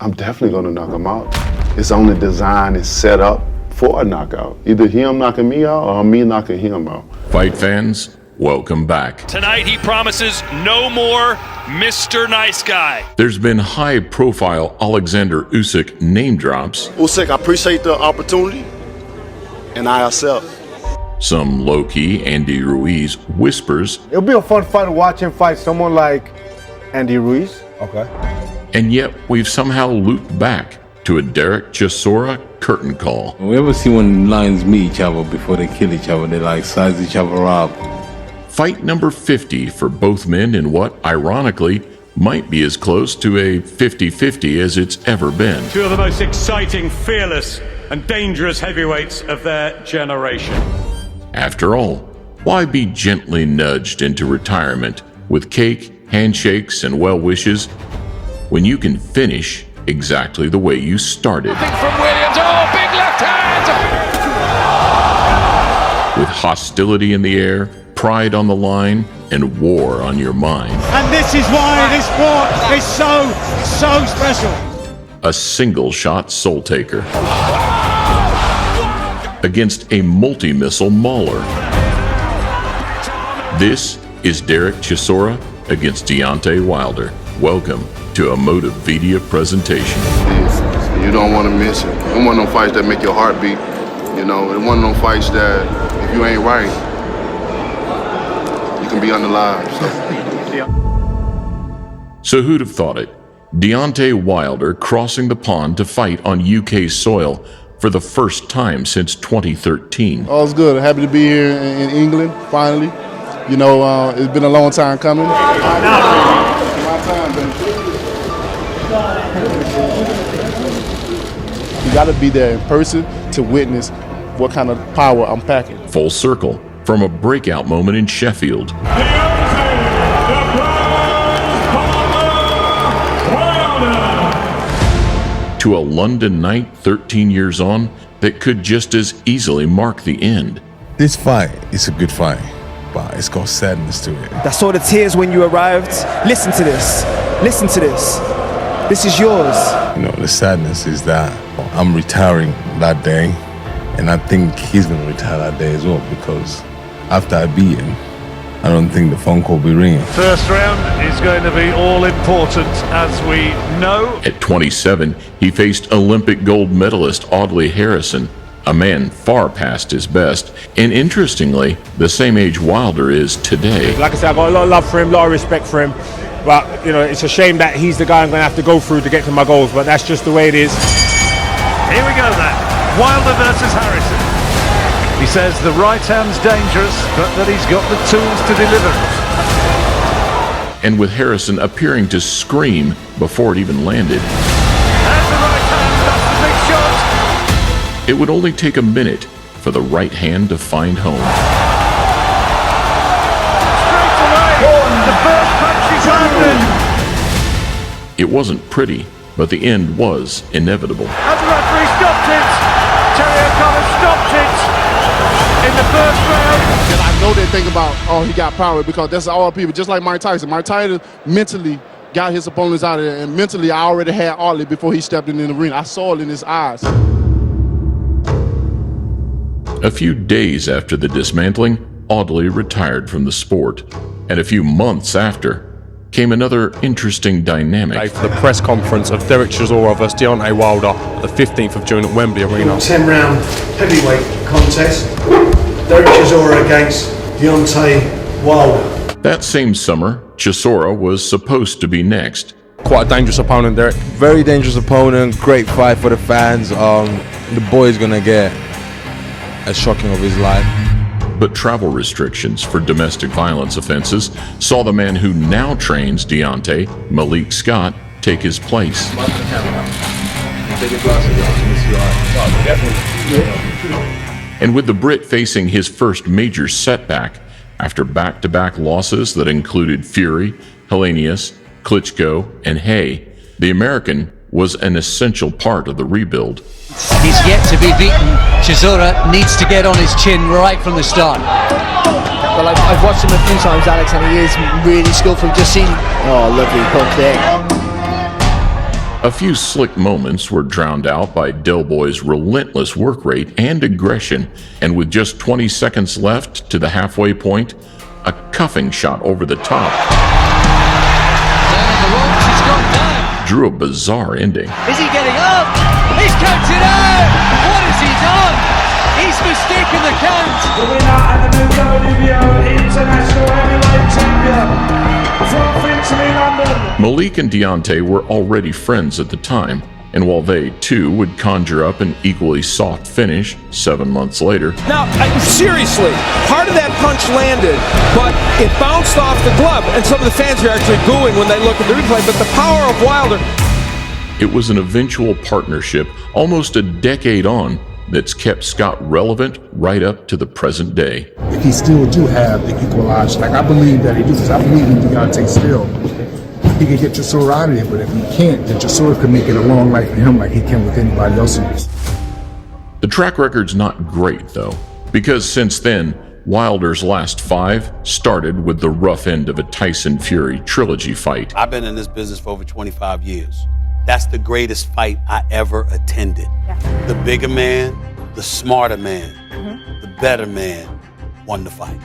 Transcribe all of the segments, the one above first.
I'm definitely gonna knock him out. It's only designed and set up for a knockout. Either him knocking me out or me knocking him out. Fight fans, welcome back. Tonight he promises no more Mr. Nice Guy. There's been high-profile Alexander Usyk name drops. Usyk, I appreciate the opportunity, and I accept. Some low-key Andy Ruiz whispers. It'll be a fun fight to watch him fight someone like Andy Ruiz. Okay. And yet we've somehow looped back to a Derek Chisora curtain call. We ever see when lions meet each other before they kill each other, they like size each other up. Fight number 50 for both men in what, ironically, might be as close to a 50-50 as it's ever been. Two of the most exciting, fearless, and dangerous heavyweights of their generation. After all, why be gently nudged into retirement with cake, handshakes, and well wishes when you can finish exactly the way you started? From Williams, oh, big left hand! With hostility in the air, pride on the line, and war on your mind. And this is why this sport is so special. A single-shot soul taker against a multi-missile mauler. This is Derek Chisora against Deontay Wilder. Welcome to a Motivedia presentation. You don't want to miss it. It one of them fights that make your heart beat. You know, it one of them fights that if you ain't right, you can be unalive. So who'd have thought it? Deontay Wilder crossing the pond to fight on UK soil for the first time since 2013. Oh, it's good. Happy to be here in England, finally. You know, it's been a long time coming. My time, baby. You got to be there in person to witness what kind of power I'm packing. Full circle from a breakout moment in Sheffield to a London night 13 years on that could just as easily mark the end. This fight is a good fight, but it's got sadness to it. I saw the tears when you arrived. Listen to this. Listen to this. This is yours. You know, the sadness is that I'm retiring that day, and I think he's going to retire that day as well, because after I beat him, I don't think the phone call will be ringing. First round is going to be all important, as we know. At 27, he faced Olympic gold medalist Audley Harrison, a man far past his best, and interestingly, the same age Wilder is today. Like I said, I've got a lot of love for him, a lot of respect for him. But, you know, it's a shame that he's the guy I'm going to have to go through to get to my goals, but that's just the way it is. Here we go then. Wilder versus Harrison. He says the right hand's dangerous, but that he's got the tools to deliver. And with Harrison appearing to scream before it even landed. And the right hand, that's the big shot. It would only take a minute for the right hand to find home. Straight away, the first punch is landed. It wasn't pretty, but the end was inevitable. And the referee stopped it. Terry O'Connor stopped it in the first round. And I know they think about, oh, he got power, because that's all people, just like Mike Tyson. Mike Tyson mentally got his opponents out of there, and mentally I already had Audley before he stepped in the arena. I saw it in his eyes. A few days after the dismantling, Audley retired from the sport. And a few months after, came another interesting dynamic. For the press conference of Derek Chisora versus Deontay Wilder the 15th of June at Wembley Arena. 10-round heavyweight contest. Derek Chisora against Deontay Wilder. That same summer, Chisora was supposed to be next. Quite a dangerous opponent, Derek. Very dangerous opponent, great fight for the fans. The boy's going to get a shocking of his life. But travel restrictions for domestic violence offenses saw the man who now trains Deontay, Malik Scott, take his place. And with the Brit facing his first major setback after back-to-back losses that included Fury, Helenius, Klitschko, and Hay, the American was an essential part of the rebuild. He's yet to be beaten. Chisora needs to get on his chin right from the start. Well, I've watched him a few times, Alex, and he is really skillful. Just seen, oh, lovely hook there. A few slick moments were drowned out by Del Boy's relentless work rate and aggression, and with just 20 seconds left to the halfway point, a cuffing shot over the top drew a bizarre ending. Is he getting up? He's counted out! What has he done? He's mistaken the count! The winner and the new Motivedia International Heavyweight Champion from Finchley, London. Malik and Deontay were already friends at the time, and while they, too, would conjure up an equally soft finish 7 months later. Now, seriously, part of that punch landed, but it bounced off the glove, and some of the fans are actually booing when they look at the replay, but the power of Wilder. It was an eventual partnership almost a decade on that's kept Scott relevant right up to the present day. If he still do have the equalizer, like I believe that he does, I believe in Deontay still. He can get Chisora out of there, but if he can't, then Chisora can make it a long life for him like he can with anybody else in this. The track record's not great, though, because since then, Wilder's last 5 started with the rough end of a Tyson Fury trilogy fight. I've been in this business for over 25 years. That's the greatest fight I ever attended. Yeah. The bigger man, the smarter man, the better man won the fight.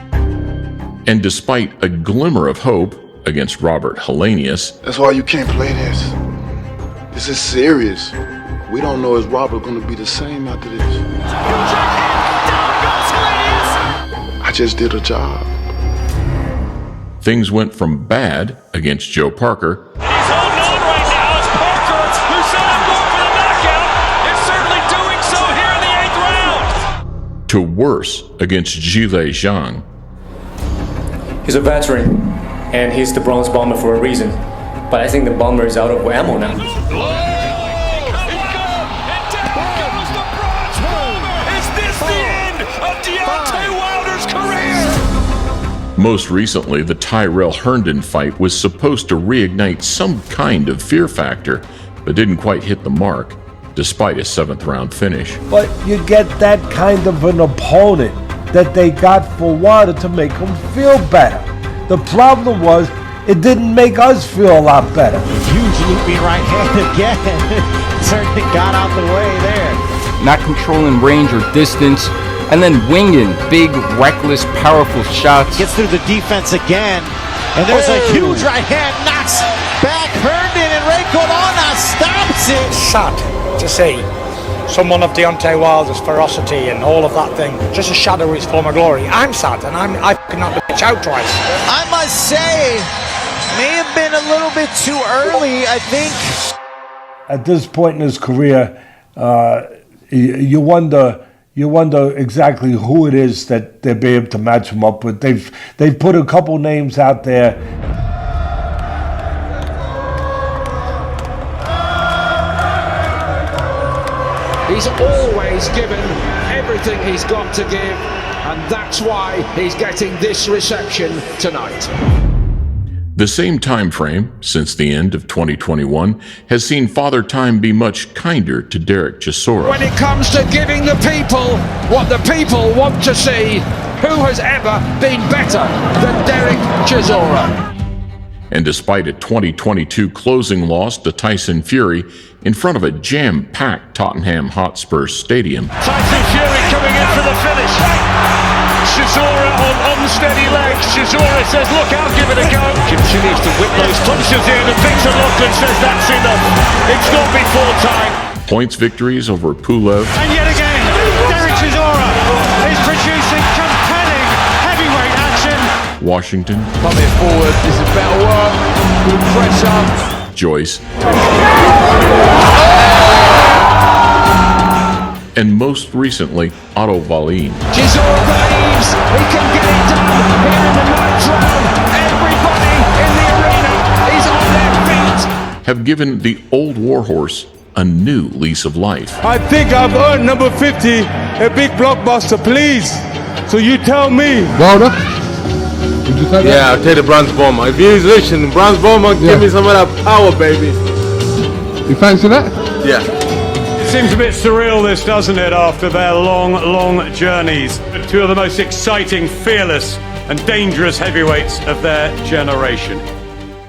And despite a glimmer of hope against Robert Helenius. That's why you can't play this. This is serious. We don't know if Robert going to be the same after this. I just did a job. Things went from bad against Joe Parker. He's holding on right now as Parker, who said I'm going for the knockout, is certainly doing so here in the 8th round. To worse against Zhilei Zhang. He's a veteran, and he's the bronze bomber for a reason. But I think the bomber is out of ammo now. Is this the end of Deontay Wilder's career? Most recently, the Tyrell Herndon fight was supposed to reignite some kind of fear factor, but didn't quite hit the mark, despite a 7th round finish. But you get that kind of an opponent that they got for Wilder to make him feel better. The problem was, it didn't make us feel a lot better. Huge looping right hand again. Certainly got out the way there. Not controlling range or distance, and then winging big, reckless, powerful shots. Gets through the defense again, and there's a huge right hand, knocks back Herndon, and Ray Cordona stops it. Sad to see someone of Deontay Wilder's ferocity and all of that thing just a shadow of his former glory. I'm sad, and I knocked the bitch out twice. I must say, may have been a little bit too early, I think. At this point in his career, you wonder exactly who it is that they'll be able to match him up with. They've put a couple names out there. He's always given everything he's got to give, and that's why he's getting this reception tonight. The same time frame, since the end of 2021, has seen Father Time be much kinder to Derek Chisora. When it comes to giving the people what the people want to see, who has ever been better than Derek Chisora? And despite a 2022 closing loss to Tyson Fury in front of a jam-packed Tottenham Hotspur Stadium. Tyson Fury coming in for the finish. Chisora on unsteady legs. Chisora says, look, I'll give it a go. Continues to whip those punches in, and Victor Lachlan says that's enough. It's got before time. Points victories over Pulev. And yet again, Derek Chisora is producing compelling heavyweight action. Washington. Coming forward, this is better work. Good pressure. Joyce. And most recently, Otto Wallin. Chisora believes he can get it done here in the 9th round. Everybody in the arena is on their feet. Have given the old warhorse a new lease of life. I think I've earned number 50, a big blockbuster, please. So you tell me. Wilder? Did you tell Yeah, I'll take the bronze bomber. If he's listening, bronze bomber, give me some of that power, baby. You fancy that? Yeah. Seems a bit surreal, this, doesn't it, after their long journeys. Two of the most exciting, fearless, and dangerous heavyweights of their generation.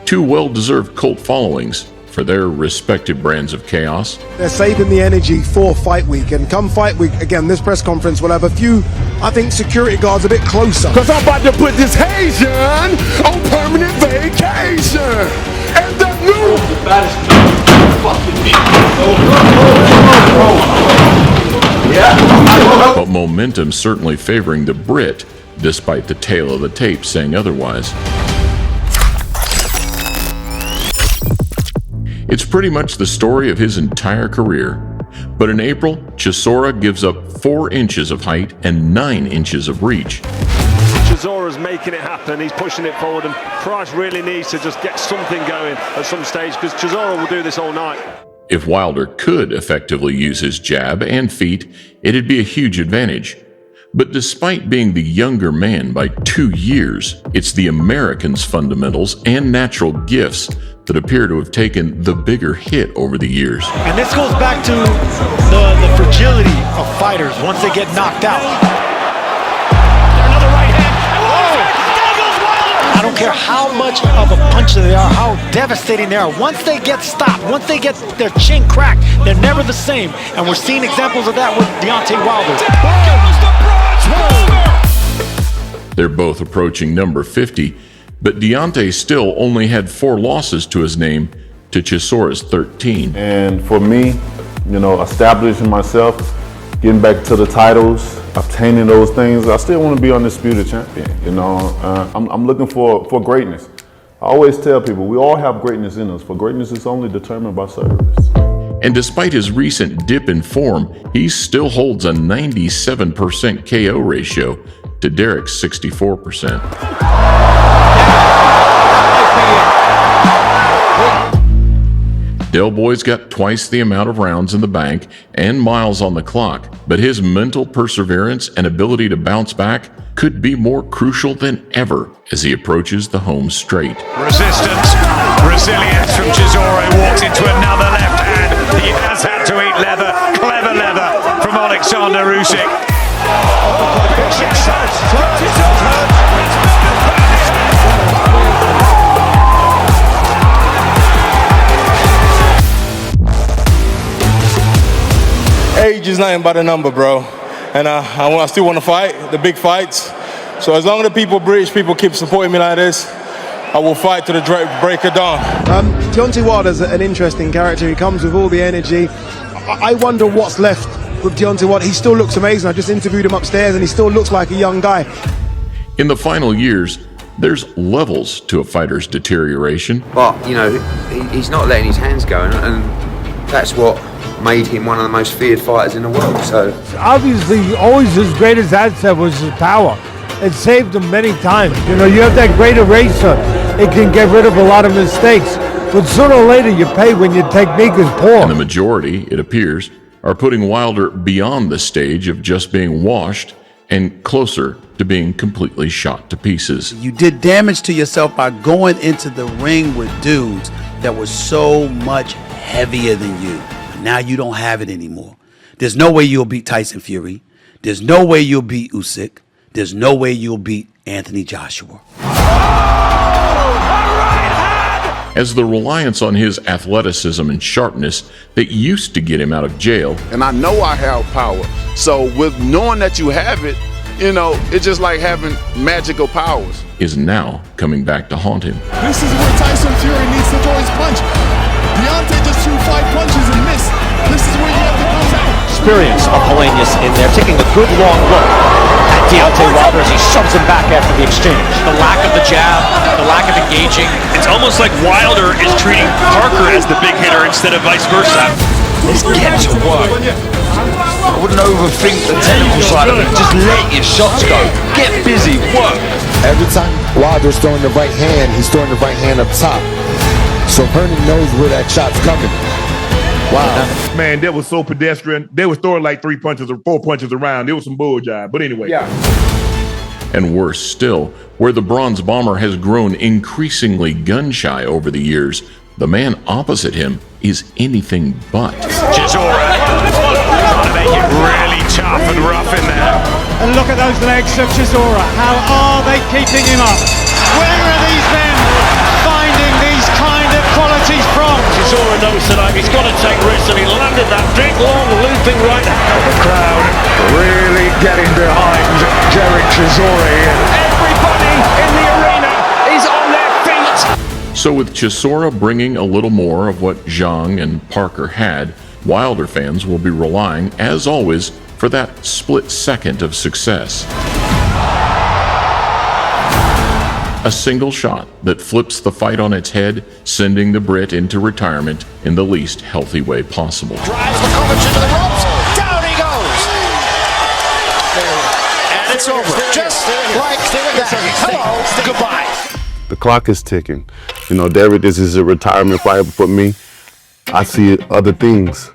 Two well-deserved cult followings for their respective brands of chaos. They're saving the energy for fight week, and come fight week, again, this press conference will have a few, I think, security guards a bit closer. Because I'm about to put this Haitian on permanent vacation. And the new... But momentum certainly favoring the Brit, despite the tale of the tape saying otherwise. It's pretty much the story of his entire career. But in April, Chisora gives up 4 inches of height and 9 inches of reach. Chisora's making it happen, he's pushing it forward, and Price really needs to just get something going at some stage, because Chisora will do this all night. If Wilder could effectively use his jab and feet, it'd be a huge advantage. But despite being the younger man by 2 years, it's the American's fundamentals and natural gifts that appear to have taken the bigger hit over the years. And this goes back to the fragility of fighters once they get knocked out. Another right hand. There goes Wilder. I don't care how much of a puncher they are, how devastating they are. Once they get stopped, once they get their chin cracked, they're never the same. And we're seeing examples of that with Deontay Wilder. They're both approaching number 50, but Deontay still only had 4 losses to his name to Chisora's 13. And for me, you know, establishing myself, getting back to the titles, obtaining those things, I still want to be undisputed champion. You know, I'm looking for greatness. I always tell people we all have greatness in us, but greatness is only determined by service. And despite his recent dip in form, he still holds a 97% KO ratio to Derek's 64%. Del Boy's got twice the amount of rounds in the bank and miles on the clock, but his mental perseverance and ability to bounce back could be more crucial than ever as he approaches the home straight. Resistance, resilience from Chisora, who walks into another left hand. He has had to eat leather, clever leather from Alexander Usyk. Age is nothing but a number, bro. And I still want to fight, the big fights. So as long as the British people keep supporting me like this, I will fight to the break of dawn. Deontay Wilder's an interesting character. He comes with all the energy. I wonder what's left with Deontay Wilder. He still looks amazing. I just interviewed him upstairs and he still looks like a young guy. In the final years, there's levels to a fighter's deterioration. But, you know, he's not letting his hands go, and that's what made him one of the most feared fighters in the world. So obviously, always his greatest asset was his power. It saved him many times. You know, you have that great eraser. It can get rid of a lot of mistakes. But sooner or later, you pay when your technique is poor. And the majority, it appears, are putting Wilder beyond the stage of just being washed and closer to being completely shot to pieces. You did damage to yourself by going into the ring with dudes that were so much heavier than you. Now you don't have it anymore. There's no way you'll beat Tyson Fury. There's no way you'll beat Usyk. There's no way you'll beat Anthony Joshua. As the reliance on his athleticism and sharpness that used to get him out of jail. And I know I have power. So with knowing that you have it, you know, it's just like having magical powers. Is now coming back to haunt him. This is where Tyson Fury needs to throw his punch. Deontay just threw 5 punches and missed. This is where you have to come out. Experience of Helenius in there, taking a good long look at Deontay Wilder as he shoves him back after the exchange. The lack of the jab, the lack of engaging. It's almost like Wilder is treating Parker as the big hitter instead of vice versa. Let's get to work. I wouldn't overthink the technical side of it. Just let your shots go. Get busy, work. Every time Wilder's throwing the right hand, he's throwing the right hand up top. So Hernan knows where that shot's coming. Wow. Man, that was so pedestrian. They was throwing like 3 punches or 4 punches around. It was some bull jive. But anyway. Yeah. And worse still, where the Bronze Bomber has grown increasingly gun-shy over the years, the man opposite him is anything but. Chisora trying to make it really tough and rough in there. And look at those legs of Chisora. How are they keeping him up? Where are these men finding these kind of qualities from Chisora knows tonight he's got to take risks, and he landed that big, long, looping right hand. The crowd really getting behind Derek Chisora here. Everybody in the arena is on their feet. So with Chisora bringing a little more of what Zhang and Parker had, Wilder fans will be relying, as always, for that split second of success. A single shot that flips the fight on its head, sending the Brit into retirement in the least healthy way possible. Drives the Kovac into the ropes. Down he goes. And it's over. Just like that. Hello. Goodbye. The clock is ticking. You know, Derek, this is a retirement fight for me. I see other things.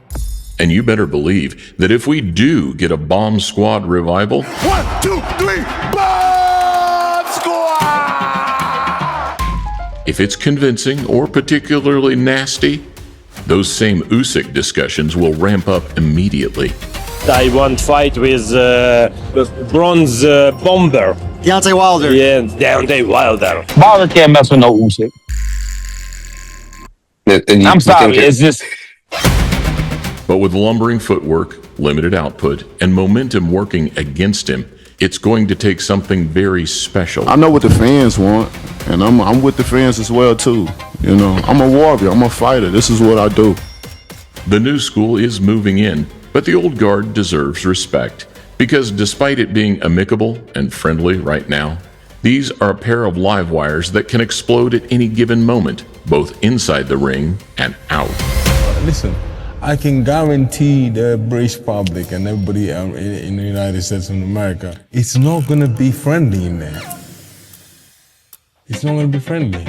And you better believe that if we do get a Bomb Squad revival, 1, 2, 3, Bomb Squad! if it's convincing or particularly nasty, those same Usyk discussions will ramp up immediately. I want fight with bronze bomber. Deontay Wilder. Yeah, Deontay Wilder. Wilder can't mess with no Usyk. I'm sorry, it's just... But with lumbering footwork, limited output, and momentum working against him, it's going to take something very special. I know what the fans want, and I'm with the fans as well too. You know, I'm a warrior, I'm a fighter. This is what I do. The new school is moving in, but the old guard deserves respect, because despite it being amicable and friendly right now, these are a pair of live wires that can explode at any given moment, both inside the ring and out. Listen, I can guarantee the British public and everybody in the United States of America, it's not going to be friendly in there. It's not going to be friendly.